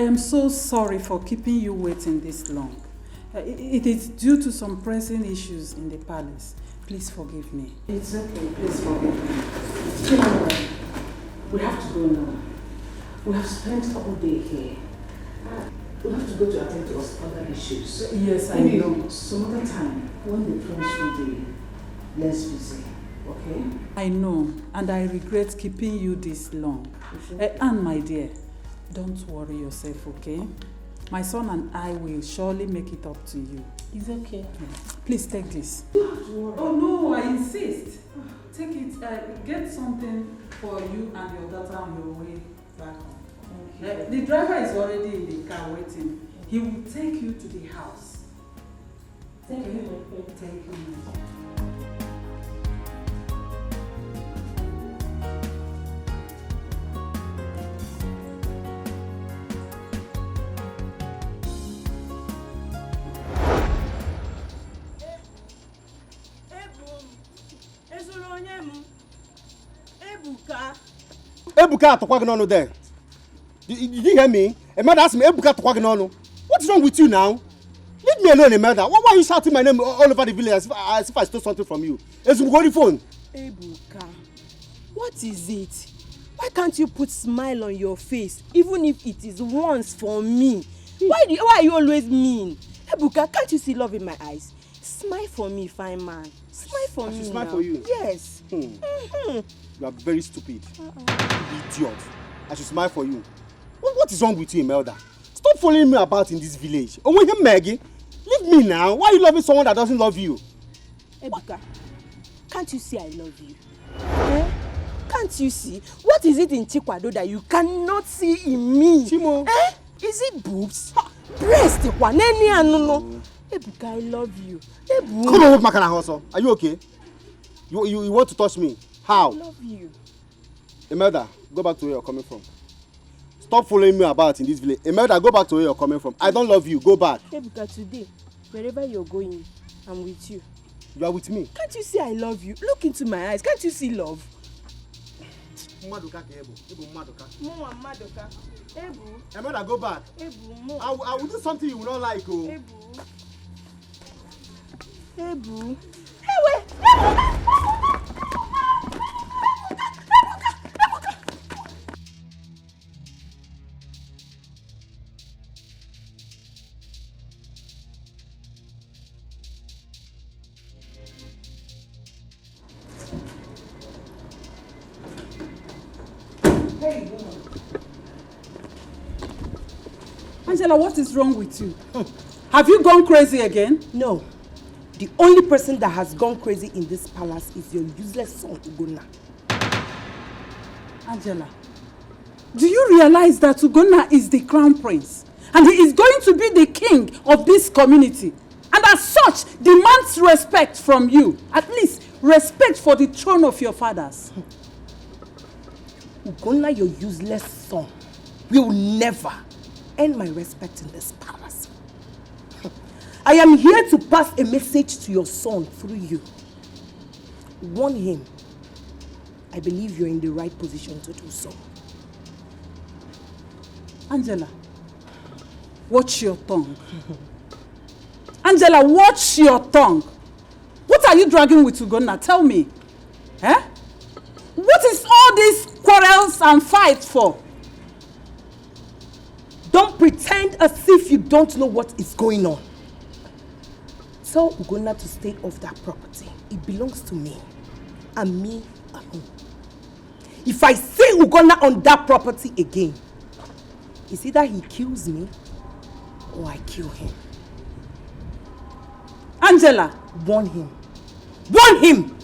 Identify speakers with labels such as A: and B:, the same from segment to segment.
A: am so sorry for keeping you waiting this long. It is due to some pressing issues in the palace. Please forgive me.
B: It's okay, please forgive me. You know, we have to go now. We have spent all day here. We have to go to attend to us other issues.
A: Yes, I know.
B: Some other time, when the prince will be less busy, okay?
A: I know, and I regret keeping you this long. And my dear, don't worry yourself, okay? My son and I will surely make it up to you.
B: It's okay.
A: Please take this. Oh no, I insist. Take it, get something for you and your daughter on your way back home. The driver is already in the car waiting. He will take you to the house.
B: Thank you.
A: Thank you.
C: Ebuka atokwa gị n'ọnụ there. Did you hear me? Emelda asked me, Ebuka atokwa gị n'ọnụ. What is wrong with you now? Leave me alone, Emelda. Why are you shouting my name all over the village as if I stole something from you? Ezumgo the phone.
D: Ebuka, what is it? Why can't you put smile on your face, even if it is once for me? Why are you always mean? Ebuka, can't you see love in my eyes? Smile for me, fine man. Smile for me.
C: Smile
D: now.
C: for you?
D: Yes.
C: You are very stupid. Idiot. I should smile for you. What is wrong with you, Imelda? Stop following me about in this village. Oh, wait, Maggie. Leave me now. Why are you loving someone that doesn't love you?
D: Ebuka, can't you see I love you? Eh? Can't you see? What is it in Chikwado that you cannot see in me?
C: Chimo.
D: Eh? Is it boobs? Breast? No. Ebuka, I love you. Ebu.
C: Come on, Makana Hoso. Are you okay? You want to touch me? How?
D: I love you.
C: Imelda, go back to where you're coming from. Stop following me about in this village. Imelda, go back to where you're coming from. I don't love you. Go back.
D: Ebuka, today, wherever you're going, I'm with you.
C: You are with me.
D: Can't you see I love you? Look into my eyes. Can't you see love?
C: Madoka Kebo. Ebu Madoka.
D: Mo and Madoka. Ebu.
C: Imelda, go back.
D: Ebu, Mo.
C: I will do something you will not like. Oh.
D: Ebu. Ebu.
E: Hey, wait.
A: Hey, Angela, what is wrong with you? Have you gone crazy again?
D: No. The only person that has gone crazy in this palace is your useless son, Ugonna.
A: Angela, do you realize that Ugonna is the crown prince? And he is going to be the king of this community. And as such, demands respect from you. At least, respect for the throne of your fathers.
D: Ugonna, your useless son, will never earn my respect in this palace. I am here to pass a message to your son through you. Warn him. I believe you're in the right position to do so.
A: Angela, watch your tongue. Angela, watch your tongue. What are you dragging with Ugonna? Tell me. Eh? What is all these quarrels and fights for?
D: Don't pretend as if you don't know what is going on. Tell Ugonna to stay off that property. It belongs to me. And me alone. If I see Ugonna on that property again, it's either he kills me or I kill him.
A: Angela,
D: warn him. Warn him!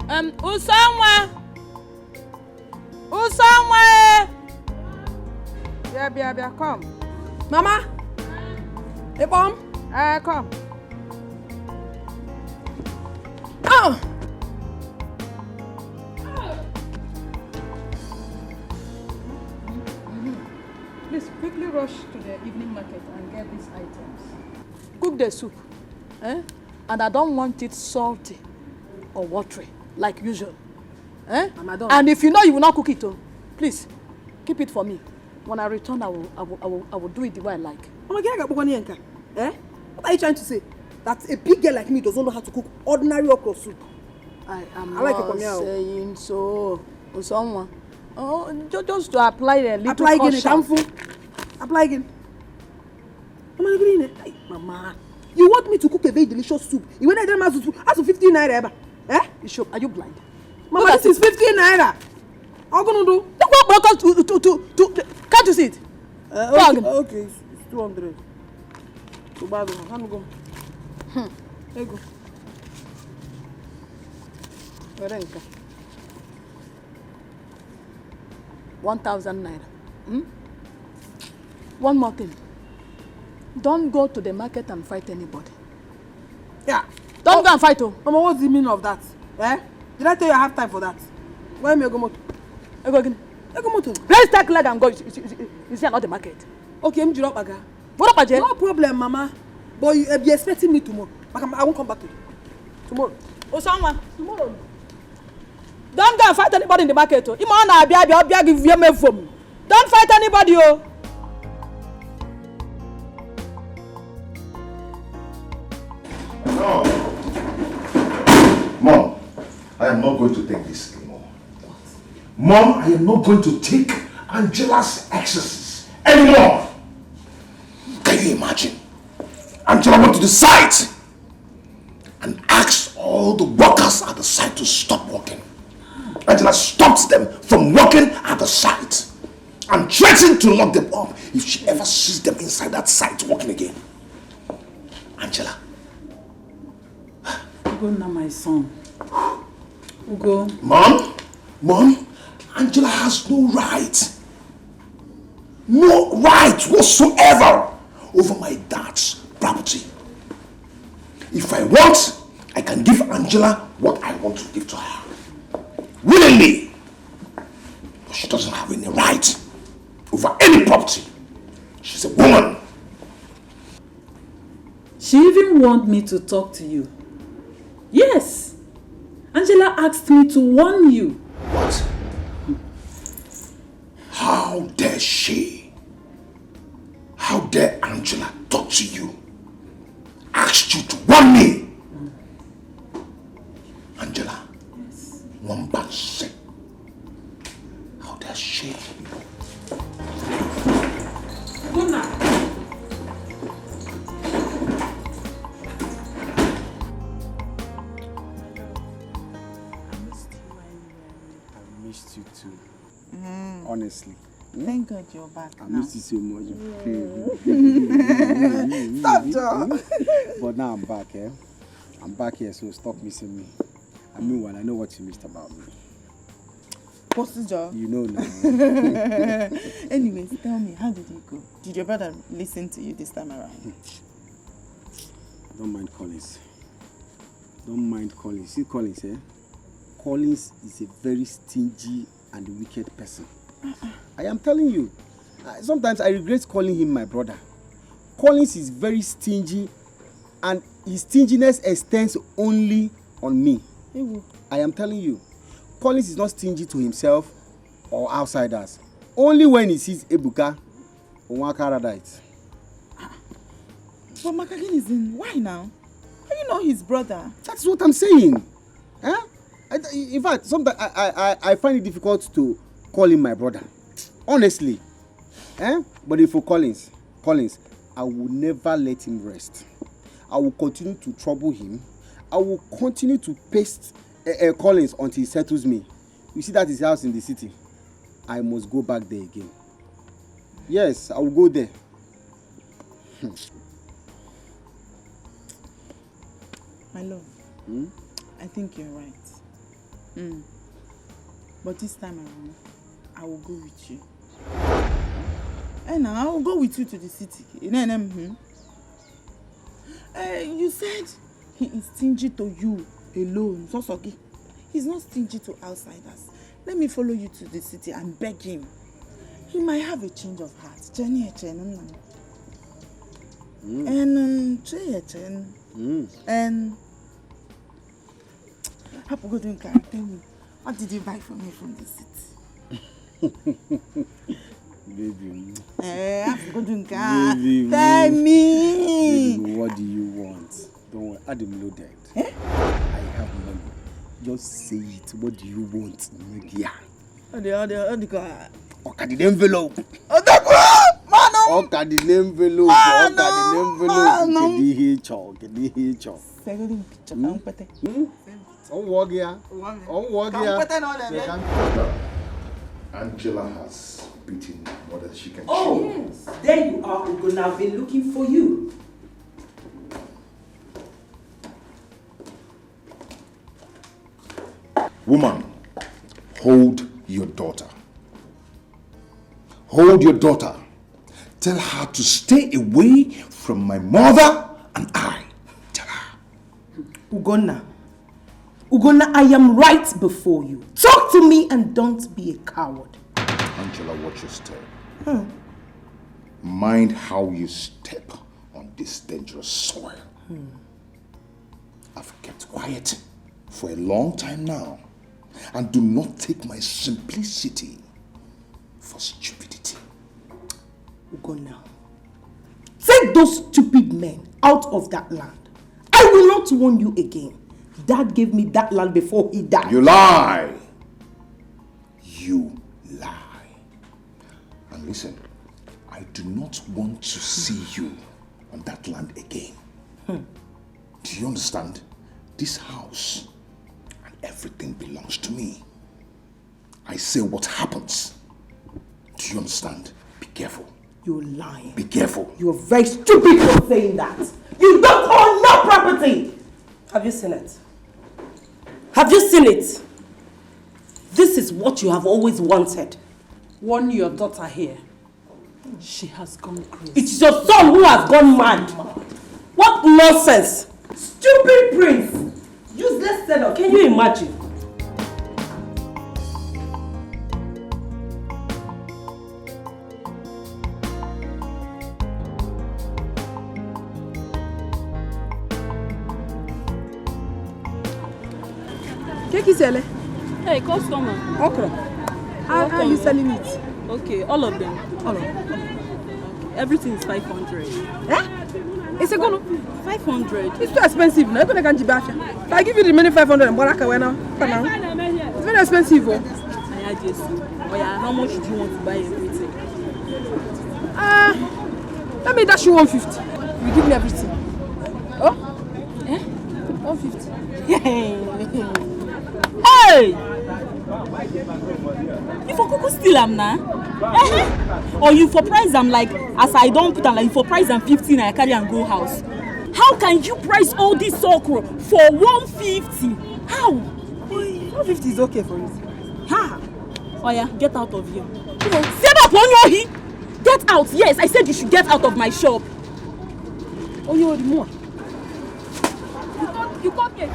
A: Usonwa! Usonwa! Bia, come.
D: Mama! Hey, Mom!
A: Come.
D: Oh!
A: Please quickly rush to the evening market and get these items. Cook the soup. And I don't want it salty or watery like usual. And if you know you will not cook it, please keep it for me. When I return, I will do it the way I like.
D: What are you trying to say? That a big girl like me doesn't know how to cook ordinary okra soup.
A: I am
D: not
A: saying so. Usonwa. Just to apply a little
D: caution. Apply again. Mama, you want me to cook a very delicious soup? You want to ask for 15 naira?
A: Are you blind?
D: Mama, this is 15 naira. How can you do?
A: Can't you see it?
D: Okay, it's 200. So bad, can you go? There you go.
A: Verenka. 1,000 naira. One more thing. Don't go to the market and fight anybody.
D: Yeah.
A: Don't go and fight.
D: Mama, what's the meaning of that? Did I tell you I have time for that? Where am I going?
A: Let's take leg and go. You see, not the market.
D: Okay, I'm drop aga.
A: What about you?
D: No problem, Mama. But you be expecting me tomorrow. I won't come back to you. Tomorrow.
A: Usonwa.
D: Tomorrow.
A: Don't go and fight anybody in the market. Don't fight anybody.
E: No. Mom, I am not going to take this anymore. Mom, I am not going to take Angela's exercise anymore. Can you imagine? Angela went to the site and asked all the workers at the site to stop working. Angela stopped them from working at the site and threatened to lock them up if she ever sees them inside that site working again. Angela.
A: Ugo, now my son. Ugo.
E: Mom, Angela has no right whatsoever over my dad's property. If I want, I can give Angela what I want to give to her. Willingly. But she doesn't have any right over any property. She's a woman.
A: She even want me to talk to you. Yes. Angela asked me to warn you.
E: What? How dare she? How dare Angela talk to you? Asked you to warn me? Angela.
A: Yes.
E: One bad sick. How dare she?
A: Good night.
C: I missed you too. Honestly.
F: Thank God you're back
C: I
F: now.
C: missed you so much.
F: Stop, Joe.
C: But now I'm back, I'm back here, so stop missing me. I mean, I know what you missed about me.
F: What's the job?
C: You know now.
F: Anyways, tell me, how did it go? Did your brother listen to you this time around?
C: Don't mind Collins. Don't mind Collins. See Collins, Collins is a very stingy and wicked person. I am telling you. Sometimes I regret calling him my brother. Collins is very stingy, and his stinginess extends only on me. I am telling you. Collins is not stingy to himself or outsiders. Only when he sees Ebuka or Wakaradite.
F: But Makagin is in. Why now? Are you not his brother?
C: That's what I'm saying. In fact, sometimes I find it difficult to call him my brother. Honestly. But if for Collins, I will never let him rest. I will continue to trouble him. I will continue to paste Collins until he settles me. You see, that is his house in the city. I must go back there again. Yes, I will go there.
F: My love, I think you're right. But this time around, I will go with you. And I will go with you to the city. You said he is stingy to you alone. So he's not stingy to outsiders. Let me follow you to the city and beg him. He might have a change of heart. And tell me, what did you buy for me from the city?
C: Baby.
F: Baby,
C: tell
F: me.
C: Baby, what do you want? Don't worry, I'm loaded. I have money. Just say it. What do you want, Naija? Okay, the envelope. Okay, the envelope.
E: Angela has beaten more than she can chew.
D: Oh, yes. There you are, Ugonna. I've been looking for you.
E: Woman, hold your daughter. Hold your daughter. Tell her to stay away from my mother and I. Tell her.
D: Ugonna, I am right before you. Talk to me and don't be a coward.
E: Angela, watch your step. Mind how you step on this dangerous soil. I've kept quiet for a long time now. And do not take my simplicity for stupidity.
D: Ugonna, take those stupid men out of that land. I will not warn you again. Dad gave me that land before he died.
E: You lie. You lie. And listen, I do not want to see you on that land again. Do you understand? This house and everything belongs to me. I say what happens. Do you understand? Be careful.
D: You're lying.
E: Be careful.
D: You're very stupid for saying that. You don't own no property. Have you seen it? Have you seen it? This is what you have always wanted.
A: Warn your daughter here. She has gone crazy.
D: It's your son who has gone mad. What nonsense! Stupid prince! Useless seller. Can you imagine?
G: Hey, customer.
B: Okra. How are you selling it?
G: Okay, all of them.
B: All of them.
G: Okay. Everything is 500.
B: Eh? It's a good
G: 500.
B: It's too expensive now. If I give you the remaining 500 and it's very expensive.
G: Oh yeah, how much do you want to buy everything?
B: Let me dash you 150. You give me everything. Oh?
G: Eh?
B: 150.
G: Hey! You for Kuku still am na? Or you for price am like, as I don't put am like, you for price am 15 I carry and go house. How can you price all this okra for 150? How?
B: 150 is okay for you.
G: Ha! Oh yeah, get out of here. Get out! Yes, I said you should get out of my shop.
B: Oh, you want more?
G: You can't get it.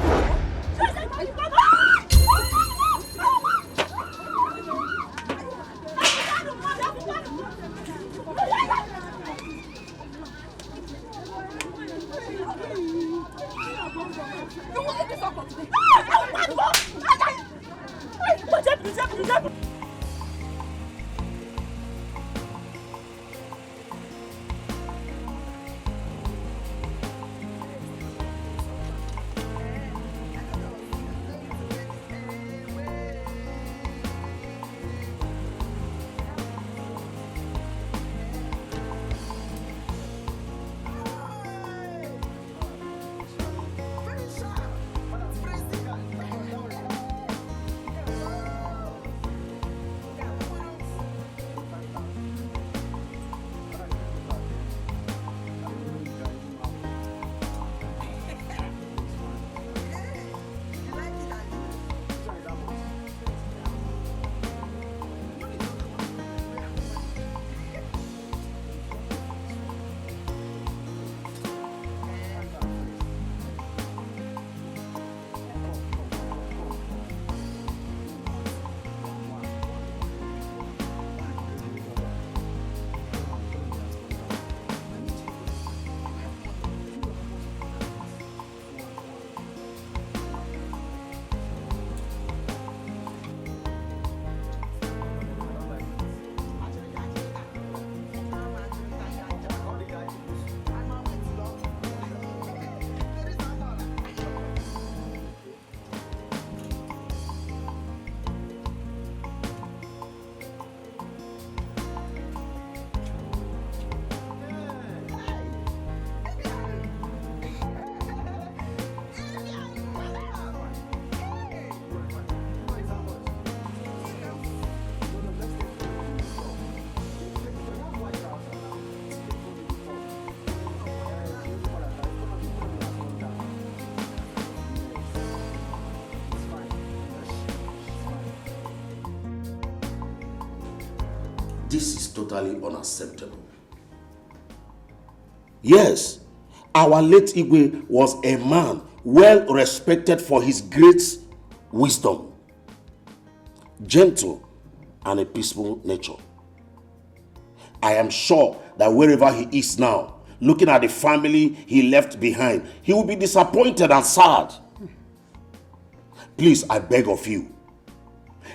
E: This is totally unacceptable. Yes, our late Igwe was a man well respected for his great wisdom, gentle, and a peaceful nature. I am sure that wherever he is now, looking at the family he left behind, he will be disappointed and sad. Please, I beg of you,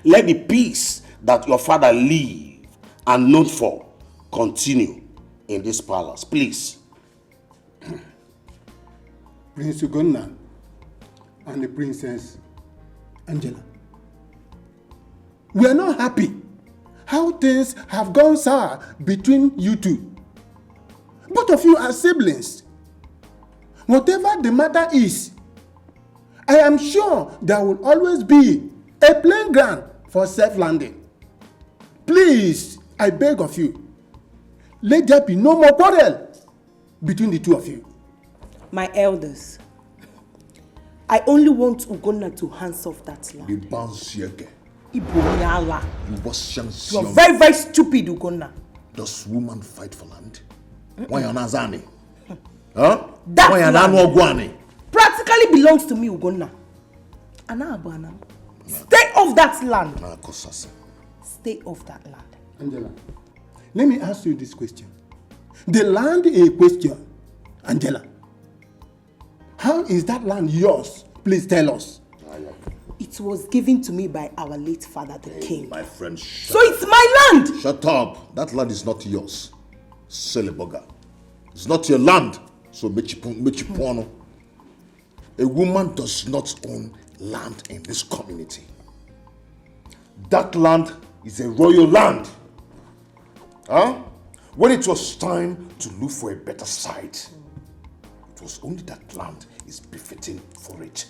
E: let the peace that your father lived and known for continue in this palace, please.
H: Prince Ugonna and the Princess Angela. We are not happy how things have gone sour between you two. Both of you are siblings. Whatever the matter is, I am sure there will always be a playground for self-landing. Please, I beg of you, let there be no more quarrel between the two of you.
D: My elders, I only want Ugonna to hands off that land. You are very, very stupid, Ugonna.
E: Does woman fight for land? Why are Nazani? Huh?
D: That land practically belongs to me, Ugonna. Stay off that land. Stay off that land.
H: Angela, let me ask you this question. The land is a question, Angela. How is that land yours? Please tell us.
D: It was given to me by our late father, the king.
E: My friend,
D: so it's my land!
E: Shut up. That land is not yours. Seliboga. It's not your land. So Mechipono. A woman does not own land in this community. That land is a royal land. Huh? When it was time to look for a better site, it was only that land is befitting for it.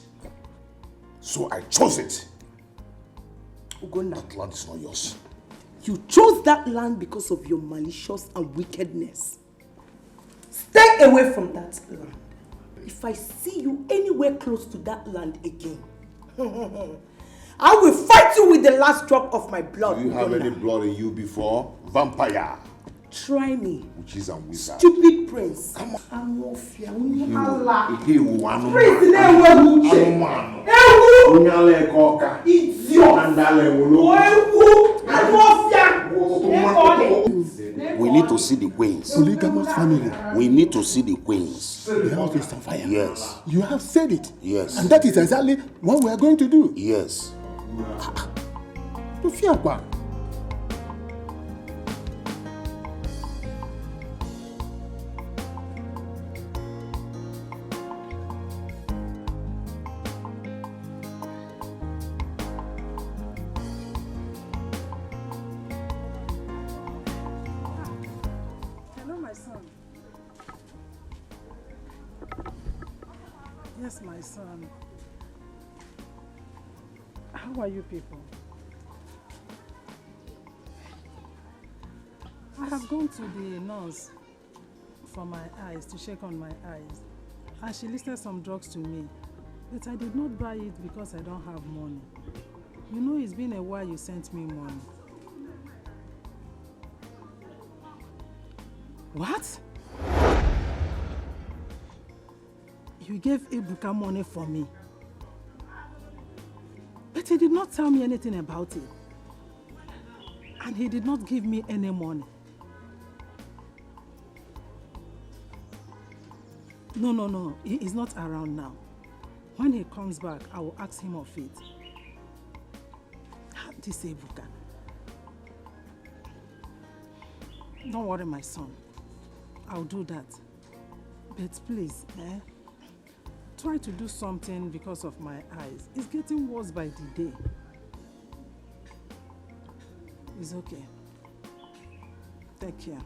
E: So I chose it.
D: Ugonna,
E: that land is not yours.
D: You chose that land because of your malicious and wickedness. Stay away from that land. If I see you anywhere close to that land again, I will fight you with the last drop of my blood.
E: Do you have any blood in you before? Vampire.
D: Try me.
E: Witches and wizards.
D: Stupid prince.
E: Come on.
D: Amofia.
E: Allah. We need to see the queens.
H: Polygamous family.
E: We need to see the queens.
H: The house is on fire.
E: Yes.
H: You have said it.
E: Yes.
H: And that is exactly what we are going to do.
E: Yes.
H: To fear what?
A: Yes, my son. How are you people? I have gone to the nurse for my eyes, to check on my eyes. And she listed some drugs to me. But I did not buy it because I don't have money. You know, it's been a while you sent me money. What? You gave Ebuka money for me. But he did not tell me anything about it. And he did not give me any money. No. He is not around now. When he comes back, I will ask him of it. This Ebuka. Don't worry, my son. I'll do that. But please, try to do something because of my eyes. It's getting worse by the day. It's okay. Take care.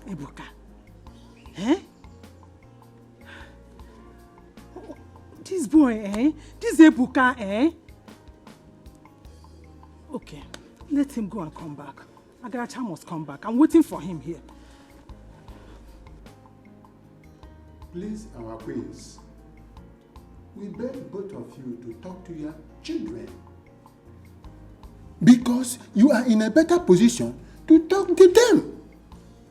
A: Ebuka. This boy, This Ebuka, Okay, let him go and come back. Agaracha must come back. I'm waiting for him here.
H: Please, our queens, we beg both of you to talk to your children. Because you are in a better position to talk to them.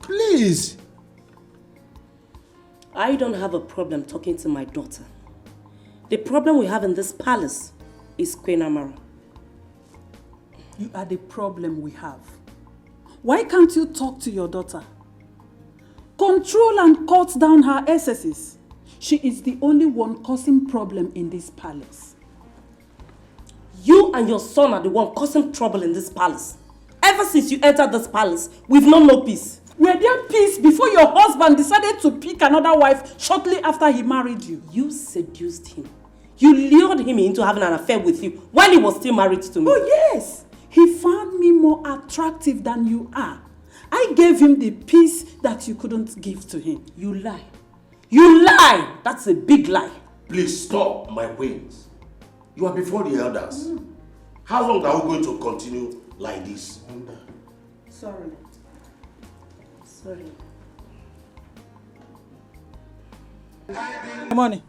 H: Please.
B: I don't have a problem talking to my daughter. The problem we have in this palace is Queen Amara.
A: You are the problem we have. Why can't you talk to your daughter? Control and cut down her excesses. She is the only one causing problem in this palace.
B: You and your son are the one causing trouble in this palace. Ever since you entered this palace, we've known no peace.
A: Were there peace before your husband decided to pick another wife shortly after he married you?
B: You seduced him. You lured him into having an affair with you while he was still married to me.
A: Oh yes! He found me more attractive than you are. I gave him the peace that you couldn't give to him.
B: You lie. You lie! That's a big lie.
E: Please stop my wings. You are before the elders. How long are we going to continue like this?
A: Sorry.
F: Money.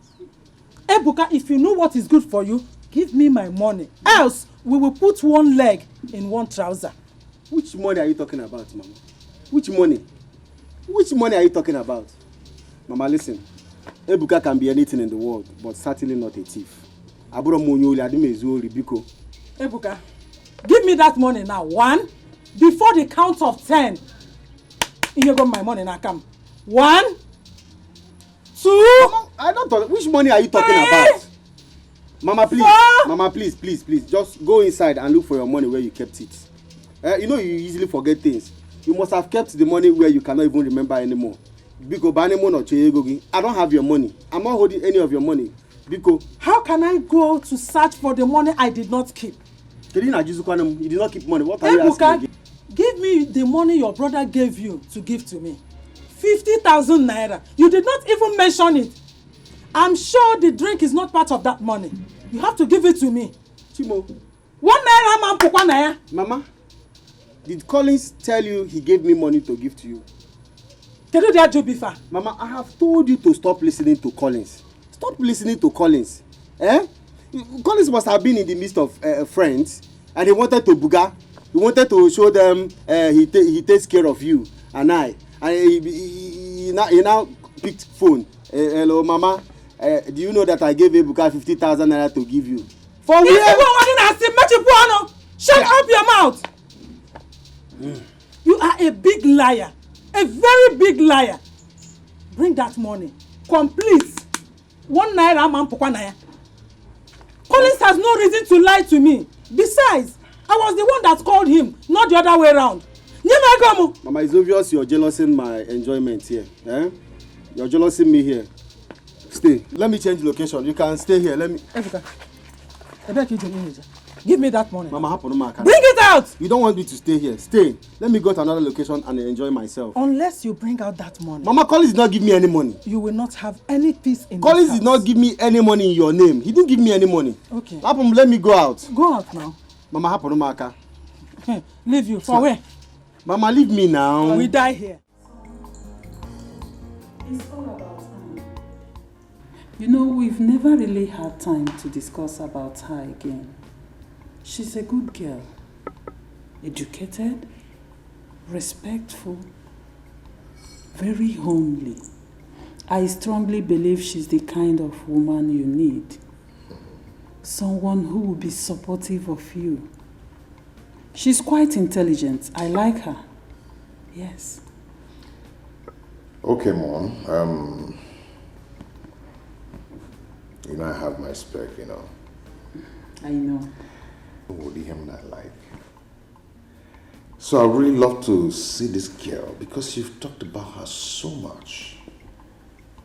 F: Ebuka, if you know what is good for you, give me my money. Else, we will put one leg in one trouser.
C: Which money are you talking about, Mama? Which money? Which money are you talking about? Mama, listen. Ebuka can be anything in the world, but certainly not a thief.
F: Ebuka, give me that money now. 1, before the count of 10. Here go my money now, come. 1, 2.
C: Mama, I don't know. Which money are you talking about? Mama, please.
F: 4.
C: Mama, please. Just go inside and look for your money where you kept it. You know you easily forget things. You must have kept the money where you cannot even remember anymore. I don't have your money. I'm not holding any of your money.
F: How can I go to search for the money I did not keep?
C: You did not keep money. What are you asking again?
F: Give me the money your brother gave you to give to me. 50,000 naira. You did not even mention it. I'm sure the drink is not part of that money. You have to give it to me.
C: Chimo.
F: 1 naira, man, put 1 naira.
C: Mama, did Collins tell you he gave me money to give to you?
F: Can you do before?
C: Mama, I have told you to stop listening to Collins. Stop listening to Collins. Collins must have been in the midst of friends, and he wanted to buga. He wanted to show them he takes care of you and I. And he now picked phone. Hello, Mama. Do you know that I gave Ebuka 50,000 naira to give you?
F: For where? Shut up your mouth. You are a big liar. A very big liar. Bring that money. Complete. 1 naira, man, put 1 naira. Collins has no reason to lie to me. Besides, I was the one that called him, not the other way around.
C: Mama, it's obvious you're jealousing my enjoyment here. You're jealousing me here. Stay. Let me change location. You can stay here. Let me.
F: Ebuka, give me that money.
C: Mama,
F: bring it out.
C: You don't want me to stay here. Stay. Let me go to another location and enjoy myself.
F: Unless you bring out that money.
C: Mama, Collins did not give me any money.
F: You will not have any peace in
C: Collins
F: this house.
C: did not give me any money in your name. He didn't give me any money.
F: Okay.
C: Let me go out.
F: Go out now.
C: Mama,
F: leave you. For where?
C: Mama, leave me now.
F: We die here.
A: It's all about time. You know, we've never really had time to discuss about her again. She's a good girl. Educated, respectful, very homely. I strongly believe she's the kind of woman you need. Someone who will be supportive of you. She's quite intelligent. I like her. Yes.
E: Okay, Mom. I have my spec,
A: I know.
E: Would him not like? So I really love to see this girl because you've talked about her so much.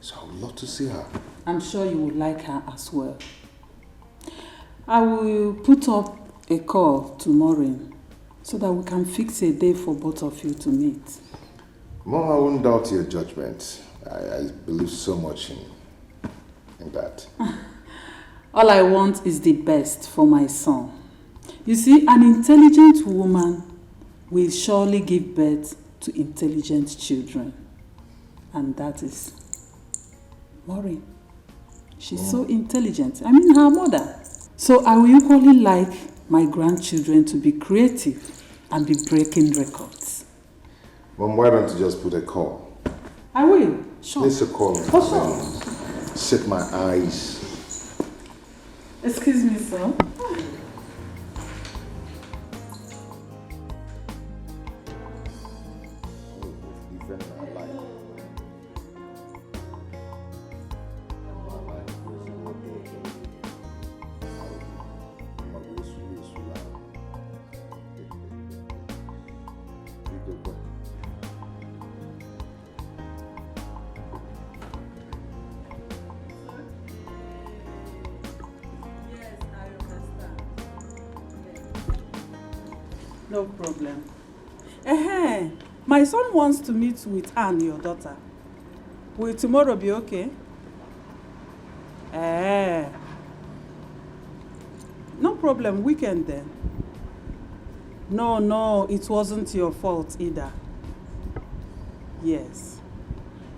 E: So I would love to see her.
A: I'm sure you would like her as well. I will put up a call tomorrow so that we can fix a day for both of you to meet.
E: Mom, I wouldn't doubt your judgment. I believe so much in that.
A: All I want is the best for my son. You see, an intelligent woman will surely give birth to intelligent children. And that is Maureen. She's so intelligent. I mean, her mother. So I will equally like my grandchildren to be creative and be breaking records.
E: Mom, why don't you just put a call?
A: I will, sure.
E: Place a call.
A: For sure.
E: Set my eyes.
A: Excuse me, sir. No problem. My son wants to meet with Anne, your daughter. Will tomorrow be okay? No problem, weekend then. No, it wasn't your fault either. Yes.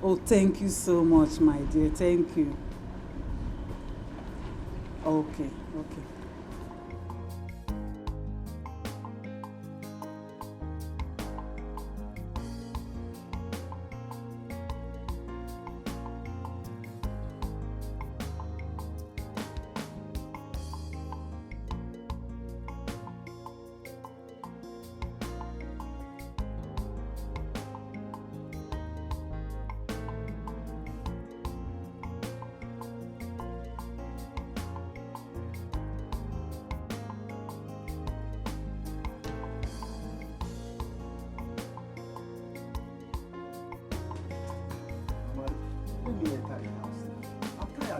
A: Oh, thank you so much, my dear. Thank you. Okay.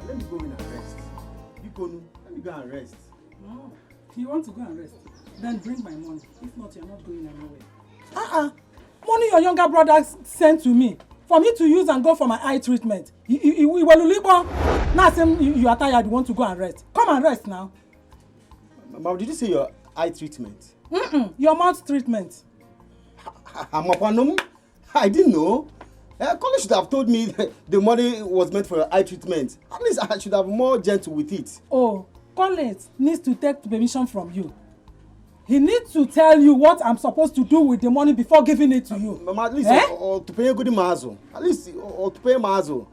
C: Let me go in and rest. Let me go and rest.
A: No. You want to go and rest? Then bring my money. If not, you're not going anywhere.
I: Money your younger brother sent to me for me to use and go for my eye treatment. Now you are tired, you want to go and rest. Come and rest now.
C: Mama, did you say your eye treatment?
I: Your mouth treatment.
C: I didn't know. College should have told me that the money was meant for your eye treatment. At least I should have been more gentle with it.
I: Oh, College needs to take permission from you. He needs to tell you what I'm supposed to do with the money before giving it to you.
C: Mama, at least or to pay a good mazo. At least or to pay mazo.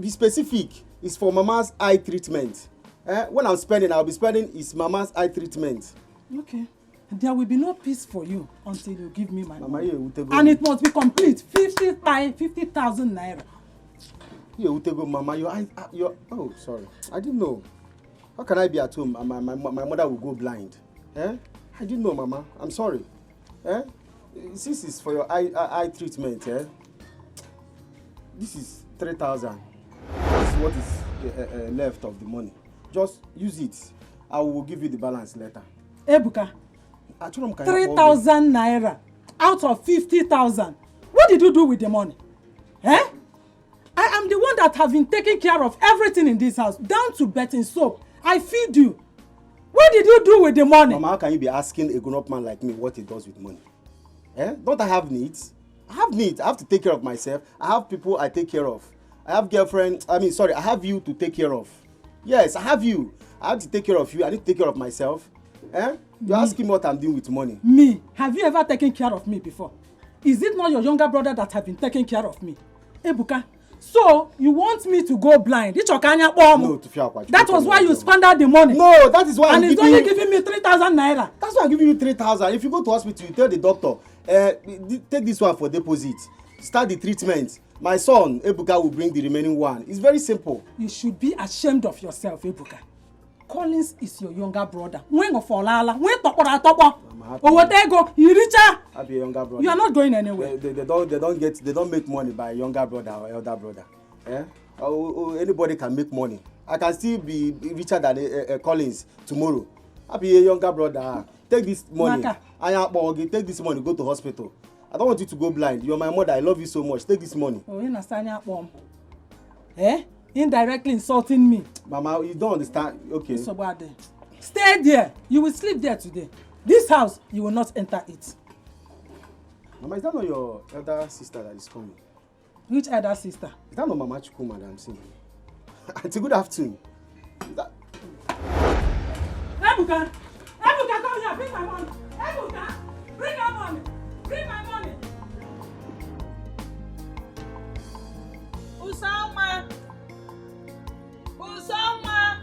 C: Be specific. It's for Mama's eye treatment. When I'm spending, I'll be spending is Mama's eye treatment.
I: Okay. There will be no peace for you until you give me my money.
C: Utego.
I: And it must be complete. 50,000 naira.
C: Yeah, Utego, Mama, your oh, sorry. I didn't know. How can I be at home and my mother will go blind? I didn't know, Mama. I'm sorry. This is for your eye treatment. This is 3,000. This is what is left of the money. Just use it. I will give you the balance later.
I: Ebuka. 3,000 naira out of 50,000. What did you do with the money? I am the one that have been taking care of everything in this house, down to betting soap. I feed you. What did you do with the money?
C: Mama, how can you be asking a grown-up man like me what he does with money? Don't I have needs? I have needs. I have to take care of myself. I have people I take care of. I have girlfriend. I have you to take care of. Yes, I have you. I have to take care of you. I need to take care of myself. You're asking me what I'm doing with money.
I: Me? Have you ever taken care of me before? Is it not your younger brother that have been taking care of me? Ebuka, so you want me to go blind? No, that was why you squandered the money.
C: No, that is why I'm giving you...
I: And it's only giving me 3,000 naira.
C: That's why I'm giving you 3,000. If you go to hospital, you tell the doctor, take this one for deposit. Start the treatment. My son, Ebuka, will bring the remaining one. It's very simple.
I: You should be ashamed of yourself, Ebuka. Collins is your younger brother. When of Olala, when Tokora Topo, or whatever, you richer.
C: I'll be a younger brother.
I: You are not going anywhere.
C: They don't make money by younger brother or elder brother. Anybody can make money. I can still be richer than Collins tomorrow. I'll be a younger brother. Take this money. Take this money, go to hospital. I don't want you to go blind. You're my mother. I love you so much. Take this money.
I: Oh, you understand that, Mom? Indirectly insulting me.
C: Mama, you don't understand. Okay.
I: So bad there. Stay there. You will sleep there today. This house, you will not enter it.
C: Mama, is that not your elder sister that is coming?
I: Which elder sister?
C: Is that not Mama Chukuma that I'm seeing? It's a good afternoon.
I: Ebuka! Ebuka, come here, bring my money. Ebuka, bring my money. Bring my money. Usonwa. Usonwa.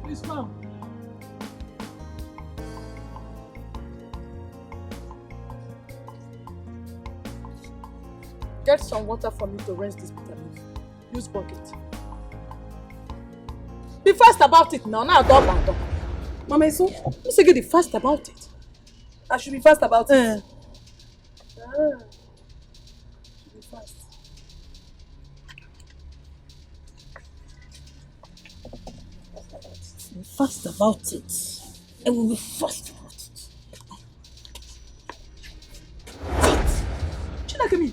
I: Please come. Get some water for me to rinse this bitter leaf. Use bucket. Be fast about it now. Now dog and dog. Mama, so you say get fast about it. I should be fast about it. Should be fast. Be fast about it. I will be fast about it. Sit. China, give me.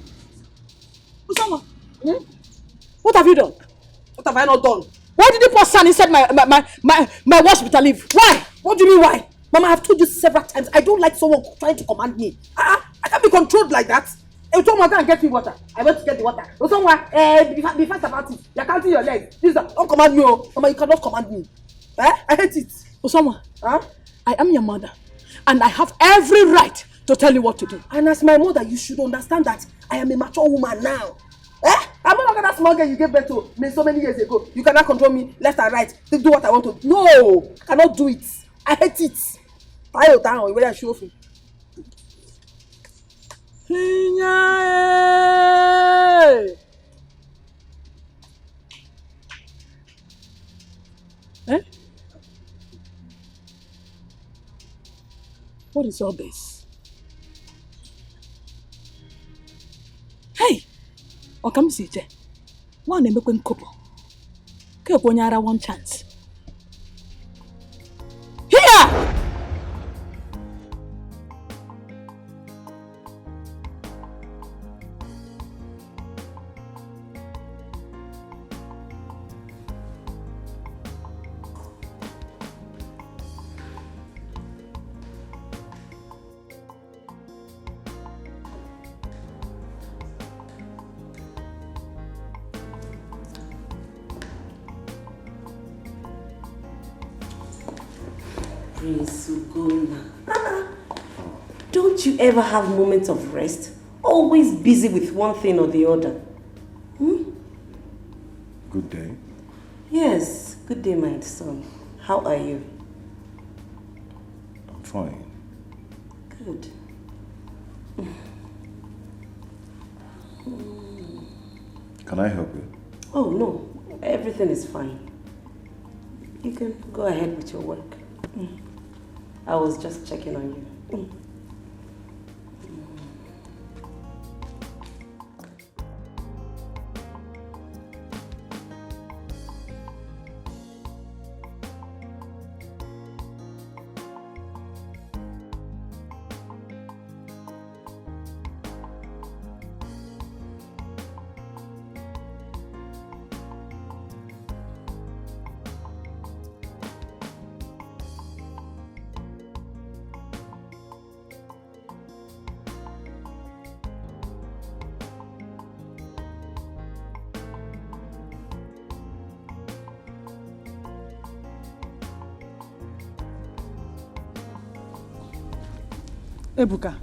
I: Usonwa. What have you done? What have I not done? Why did you pour sand inside my wash bitter leaf? Why? What do you mean why? Mama, I've told you several times, I don't like someone trying to command me. I can't be controlled like that. Usonwa, go and get me water. I went to get the water. Usonwa, be fast about it. You're counting your legs. Don't command me, oh. Mama, you cannot command me. I hate it. Usonwa, I am your mother. And I have every right to tell you what to do. And as my mother, you should understand that I am a mature woman now. I'm no longer that small girl you gave birth to me so many years ago. You cannot control me left and right to do what I want to do. No, I cannot do it. I hate it. I will down where I show you. What is all this? Hey! Okam sije. One emekwe nkopo. Ke okonyara one chance. Here!
B: Don't you ever have moments of rest? Always busy with one thing or the other.
E: Good day.
B: Yes, good day, my son. How are you?
E: I'm fine.
B: Good.
E: Can I help you?
B: Oh, no. Everything is fine. You can go ahead with your work. I was just checking on you.
I: Ebuka,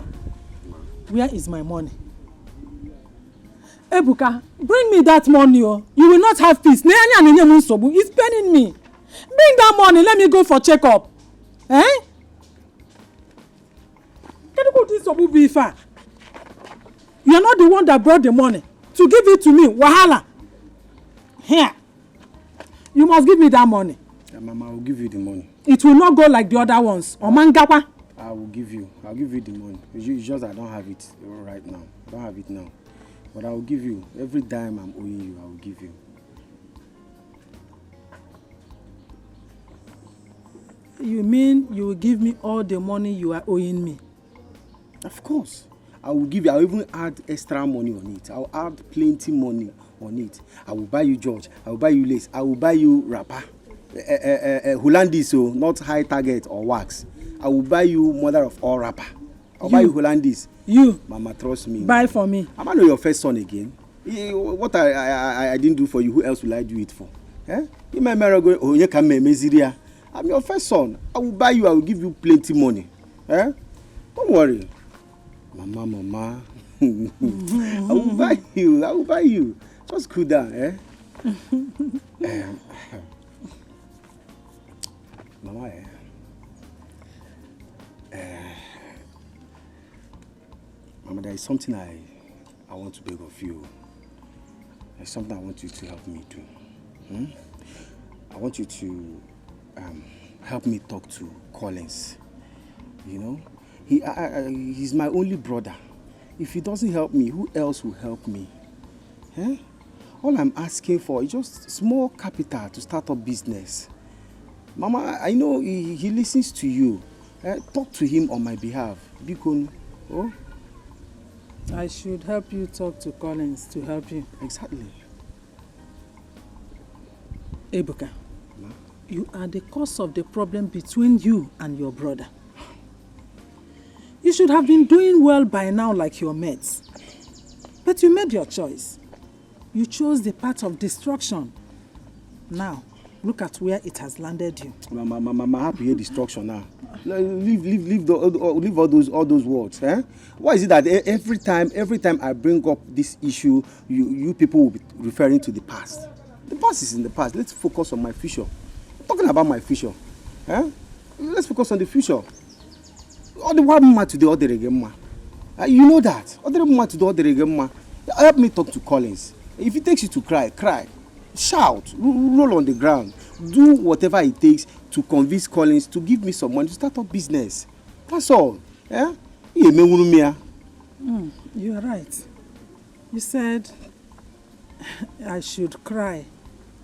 I: where is my money? Ebuka, bring me that money, oh. You will not have peace. It's paining me. Bring that money, let me go for checkup. Eh? You are not the one that brought the money. To give it to me, wahala. Here. You must give me that money.
C: Yeah, Mama, I will give you the money.
I: It will not go like the other ones. Omangawa.
C: I'll give you the money. It's just I don't have it right now. I don't have it now. But I will give you. Every dime I'm owing you, I will give you.
I: You mean you will give me all the money you are owing me?
C: Of course. I will give you. I will even add extra money on it. I will add plenty money on it. I will buy you George. I will buy you lace. I will buy you wrapper. Hollandis, so not high target or wax. I will buy you mother of all wrapper. I'll buy you Hollandis.
I: You.
C: Mama, trust me.
I: Buy for me.
C: Am I not your first son again? What I didn't do for you, who else will I do it for? You might marry go. Oh, you can make Meziria. I'm your first son. I will buy you. I will give you plenty money. Eh? Don't worry. Mama. I will buy you. I will buy you. Just cool down, eh? Mama, Mama, there is something I want to beg of you. There's something I want you to help me do. I want you to help me talk to Collins. You know, he's my only brother. If he doesn't help me, who else will help me? Eh? All I'm asking for is just small capital to start up business. Mama, I know he listens to you. Talk to him on my behalf. Bikon. Oh?
I: I should help you talk to Collins to help you.
C: Exactly.
I: Ebuka, you are the cause of the problem between you and your brother. You should have been doing well by now like your mates. But you made your choice. You chose the path of destruction. Now, look at where it has landed you.
C: Mama, happy hear destruction now. Leave all those words. Eh? Why is it that every time I bring up this issue, you people will be referring to the past? The past is in the past. Let's focus on my future. I'm talking about my future. Eh? Let's focus on the future. All the one man today, all the reggae. You know that. All the man today, all the reggae. Help me talk to Collins. If it takes you to cry. Shout, roll on the ground. Do whatever it takes to convince Collins to give me some money to start up business. That's all. Eh?
I: You are right. You said I should cry,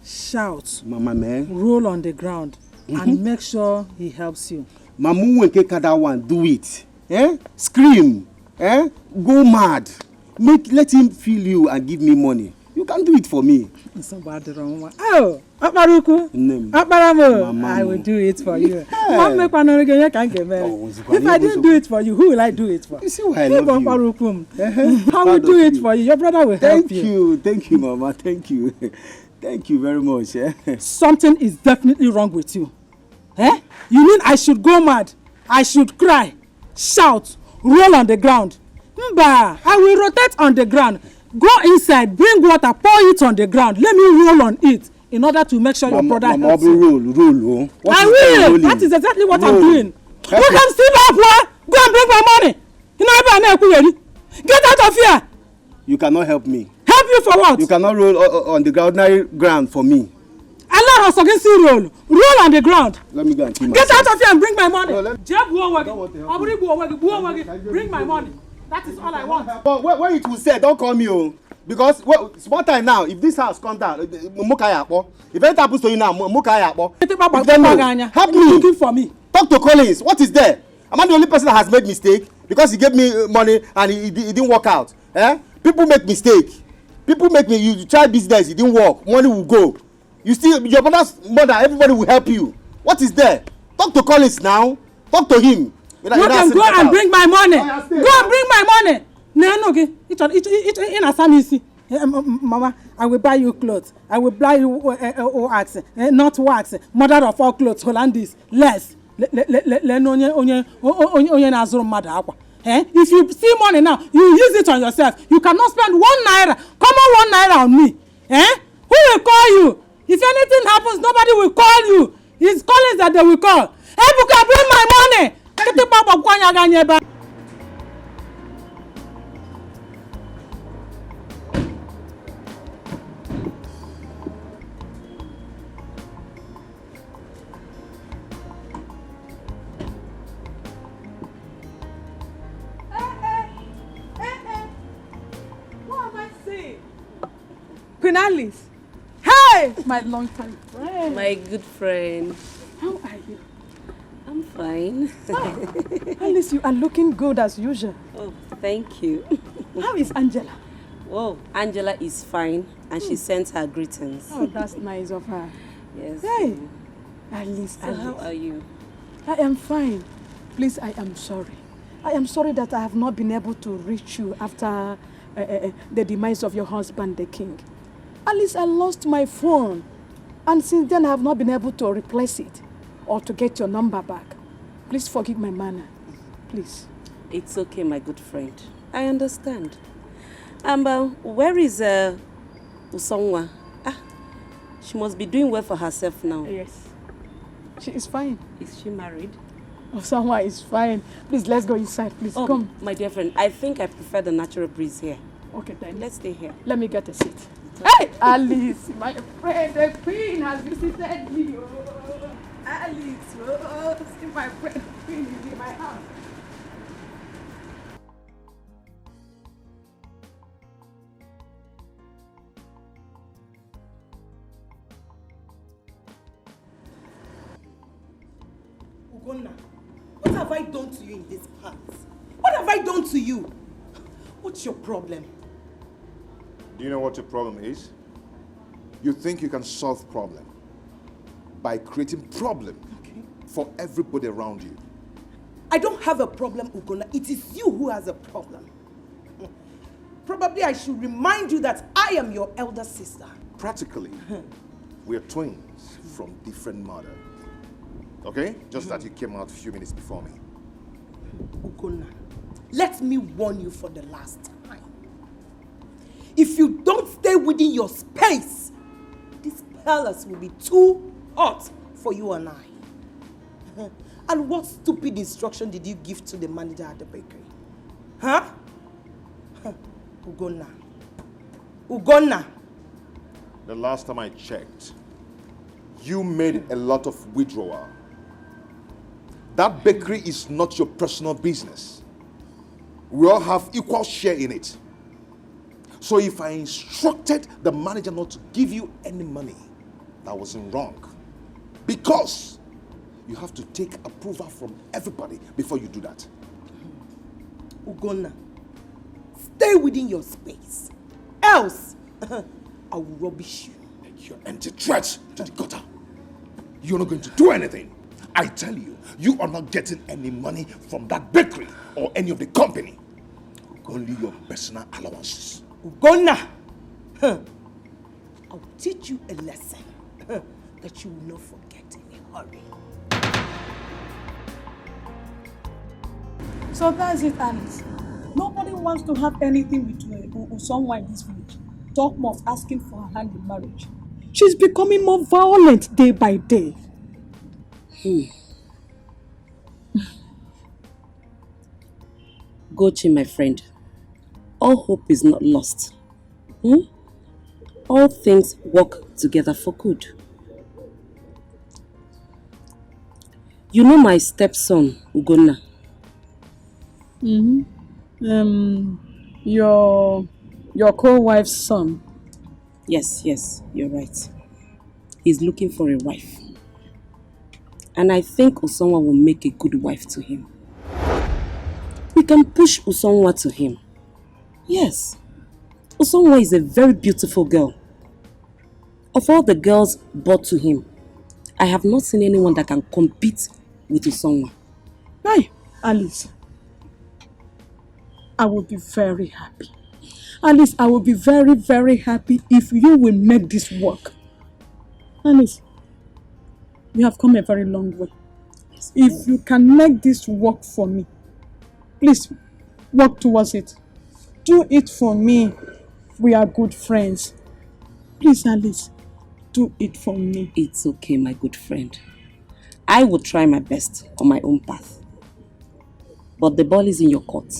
I: shout,
C: Mama, man,
I: roll on the ground, and make sure he helps you.
C: Mamu when take that one, do it. Eh? Scream. Eh? Go mad. Let him feel you and give me money. You can do it for me.
I: Oh, I will do it for you. Yeah. If I didn't do it for you, who will I do it for?
C: You see why I love you.
I: I will do it for you. Your brother will help you.
C: Thank you, Mama. Thank you. Thank you very much.
I: Something is definitely wrong with you. Eh? You mean I should go mad? I should cry, shout, roll on the ground? Mba, I will rotate on the ground. Go inside, bring water, pour it on the ground. Let me roll on it in order to make sure your brother helps you.
C: Roll.
I: I will. That is exactly what I'm doing. You can still up. Go and bring my money. Get out of here.
C: You cannot help me.
I: Help you for what?
C: You cannot roll on the ordinary ground for me.
I: Allah has against you roll. Roll on the ground.
C: Let me go and kill myself.
I: Get out of here and bring my money. Bring my money. That is all I want.
C: But when it will say, don't call me, because small time now. If this house comes down, if anything happens to you now, help me.
I: Looking for me.
C: Talk to Collins. What is there? Am I the only person that has made mistake because he gave me money and it didn't work out? Eh? People make mistake. You try business, it didn't work. Money will go. You still your brother's mother. Everybody will help you. What is there? Talk to Collins now. Talk to him.
I: You can go and bring my money. Go and bring my money. No, okay. Mama, I will buy you clothes. I will buy you wax, not wax. Mother of all clothes, Hollandis, less. If you see money now, you use it on yourself. You cannot spend 1 naira. Come on, 1 naira on me. Who will call you? If anything happens, nobody will call you. It's Collins that they will call. Hey, Buka, bring my money. What am I saying? Queen Alice. Hey, my long time friend.
J: My good friend.
I: How are you?
J: I'm fine.
I: Alice, you are looking good as usual.
J: Oh, thank you.
I: How is Angela?
J: Oh, Angela is fine and she sent her greetings.
I: Oh, that's nice of her.
J: Yes.
I: Hey, Alice,
J: so how are you?
I: I am fine. Please, I am sorry. I am sorry that I have not been able to reach you after the demise of your husband, the king. Alice, I lost my phone. And since then, I have not been able to replace it. or to get your number back. Please forgive my manner. Please.
J: It's okay, my good friend. I understand. Where is Usonwa? She must be doing well for herself now.
I: Yes. She is fine.
J: Is she married?
I: Usonwa is fine. Please, let's go inside. Please, come.
J: My dear friend, I think I prefer the natural breeze here.
I: Okay, then.
J: Let's stay here.
I: Let me get a seat. Hey, Alice, my friend, the queen has visited me. Oh, Alice, oh, see my friend, the queen is in my house.
D: Ugonna, what have I done to you in this past? What have I done to you? What's your problem?
E: Do you know what your problem is? You think you can solve problem by creating problem for everybody around you.
D: I don't have a problem, Ugonna. It is you who has a problem. Probably I should remind you that I am your elder sister.
E: Practically, we are twins from different mother. Okay? Just that you came out a few minutes before me.
D: Ugonna, let me warn you for the last time. If you don't stay within your space, this palace will be too hot for you and I. And what stupid instruction did you give to the manager at the bakery? Huh? Ugonna. Ugonna.
E: The last time I checked, you made a lot of withdrawal. That bakery is not your personal business. We all have equal share in it. So if I instructed the manager not to give you any money, that wasn't wrong. Because you have to take approval from everybody before you do that.
D: Ugonna, stay within your space. Else, I will rubbish you.
E: You're empty threats to the gutter. You're not going to do anything. I tell you, you are not getting any money from that bakery or any of the company. Only your personal allowances.
D: Ugonna, I will teach you a lesson that you will not forget in a hurry.
I: So that's it, Alice. Nobody wants to have anything with someone in this village. Talk more of asking for her hand in marriage. She's becoming more violent day by day.
J: Gochi, my friend, all hope is not lost. All things work together for good. You know my stepson, Ugonna.
I: Your co-wife's son.
J: Yes, you're right. He's looking for a wife. And I think Usonwa will make a good wife to him. We can push Usonwa to him. Yes. Usonwa is a very beautiful girl. Of all the girls brought to him, I have not seen anyone that can compete with Usonwa.
I: Hey, Alice. I will be very happy. Alice, I will be very, very happy if you will make this work. Alice, you have come a very long way. Yes, if you can make this work for me, please work towards it. Do it for me. We are good friends. Please, Alice, do it for me.
J: It's okay, my good friend. I will try my best on my own path. But the ball is in your court.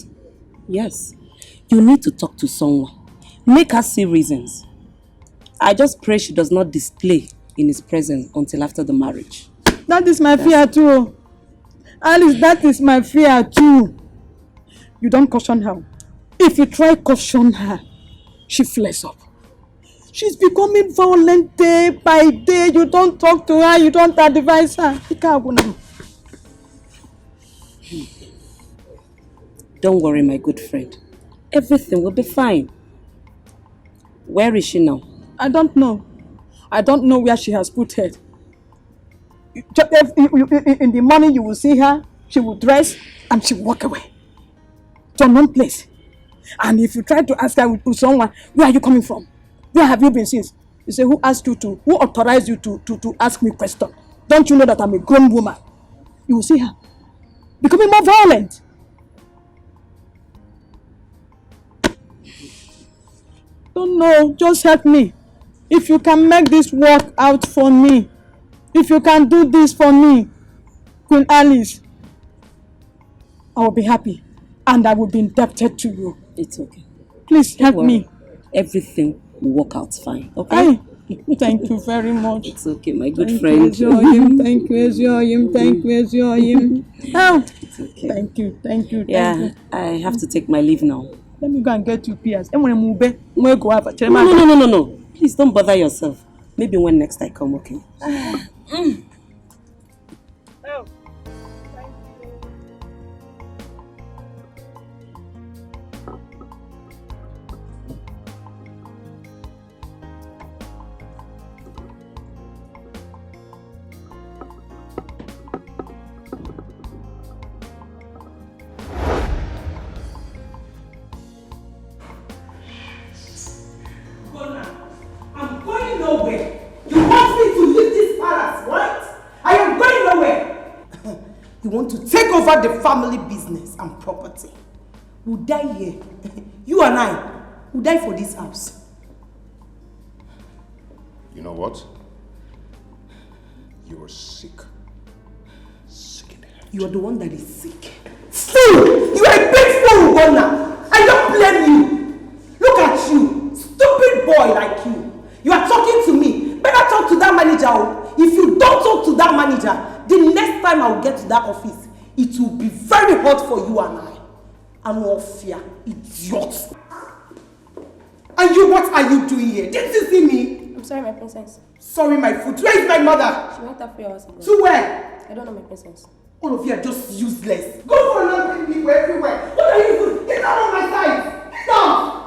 J: Yes. You need to talk to someone. Make her see reasons. I just pray she does not display in his presence until after the marriage.
I: That is my fear too. Alice, that is my fear too. You don't caution her. If you try caution her, she flares up. She's becoming violent day by day. You don't talk to her, you don't advise her.
J: Don't worry, my good friend. Everything will be fine. Where is she now?
I: I don't know. I don't know where she has put her. In the morning you will see her, she will dress and she will walk away to unknown place. And if you try to ask her with someone, where are you coming from? Where have you been since? You say, who asked you to, who authorized you to ask me question?
G: Don't you know that I'm a grown woman? You will see her becoming more violent. Don't know, just help me. If you can make this work out for me, if you can do this for me, Queen Alice, I will be happy and I will be indebted to you.
J: It's okay.
G: Please help me.
J: Everything will work out fine, okay?
G: Thank you very much.
J: It's okay, my good friend.
G: Thank you, Ezioyim. Thank you, Ezioyim. It's okay. Thank you.
J: Yeah, I have to take my leave now.
G: Let me go and get you PS. No.
J: Please don't bother yourself. Maybe when next I come, okay?
D: I'm going nowhere. You want me to leave this palace, right? I am going nowhere. You want to take over the family business and property. We'll die here. You and I will die for this house.
E: You know what? You are sick. Sick in the head.
D: You are the one that is sick. Fool! You are a big fool, Ugonna. I don't blame you. Look at you. Stupid boy like you. You are talking to me. Better talk to that manager. If you don't talk to that manager, the next time I will get to that office, it will be very hot for you and I. And no fear, idiot. And you, what are you doing here? Didn't you see me?
K: I'm sorry, my princess.
D: Sorry, my foot. Where is my mother?
K: She went up 3 hours ago.
D: To where?
K: I don't know, my princess.
D: All of you are just useless. Go for nothing people everywhere. What are you doing? Get out of my sight. Get out.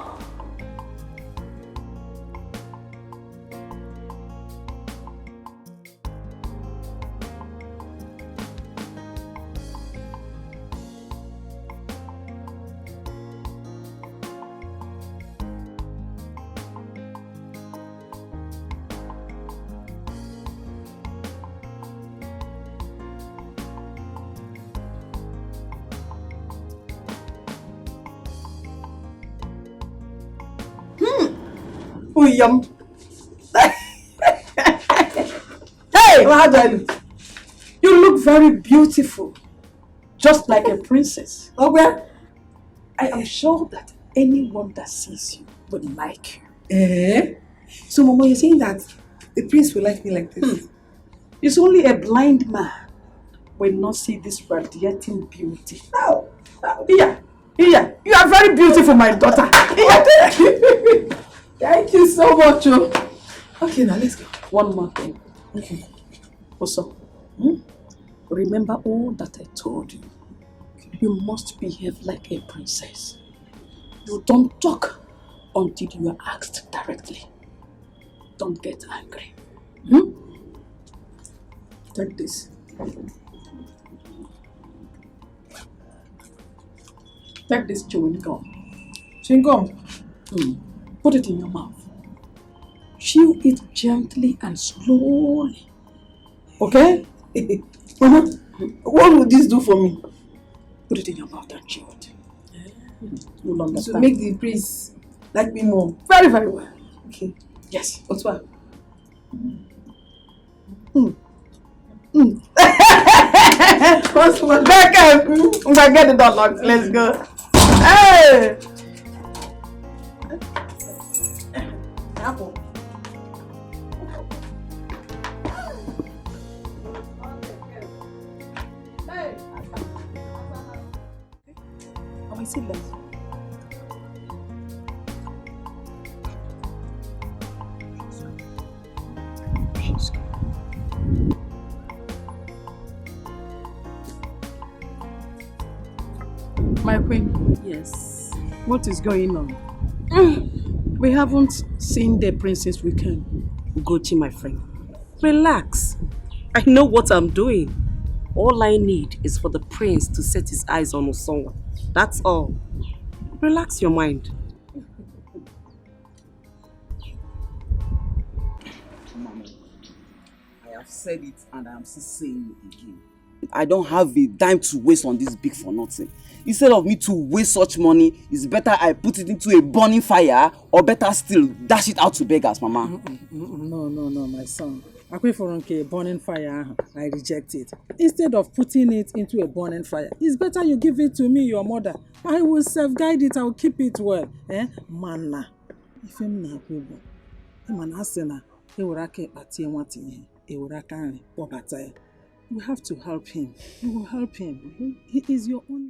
I: Yum. Hey, how do I look? You look very beautiful, just like a princess. Oh well, I am sure that anyone that sees you would like you.
B: So, Mama, you're saying that the prince will like me like this?
I: It's only a blind man will not see this radiating beauty. Oh, yeah. You are very beautiful, my daughter. Thank you so much.
B: Okay, now let's go.
I: One more thing. Okay. Also, remember all that I told you. You must behave like a princess. You don't talk until you are asked directly. Don't get angry. Take this. Take this chewing gum.
B: Chewing gum?
I: Put it in your mouth. Chew it gently and slowly. Okay?
B: Mama, what will this do for me?
I: Put it in your mouth and chew it. You'll understand.
B: To make the prince like me more.
I: Very, very well.
B: Okay.
I: Yes.
B: What's what?
I: What's what? Get the door locked. Let's go. Hey! Apple. Hey!
B: Am I still left?
I: My queen.
J: Yes.
I: What is going on? We haven't seen the princess weekend.
J: Ugochi, my friend. Relax. I know what I'm doing. All I need is for the prince to set his eyes on Usonwa. That's all. Relax your mind.
B: I have
L: said it and I am still saying it again. I don't have a dime to waste on this big for nothing. Instead of me to waste such money, it's better I put it into a burning fire, or better still, dash it out to beggars, Mama.
I: No, my son. A burning fire, I reject it. Instead of putting it into a burning fire, it's better you give it to me, your mother. I will self-guide it, I will keep it well. Manna. If I'm not able, I'm an asena. We have to help him. We will help him. He is your own.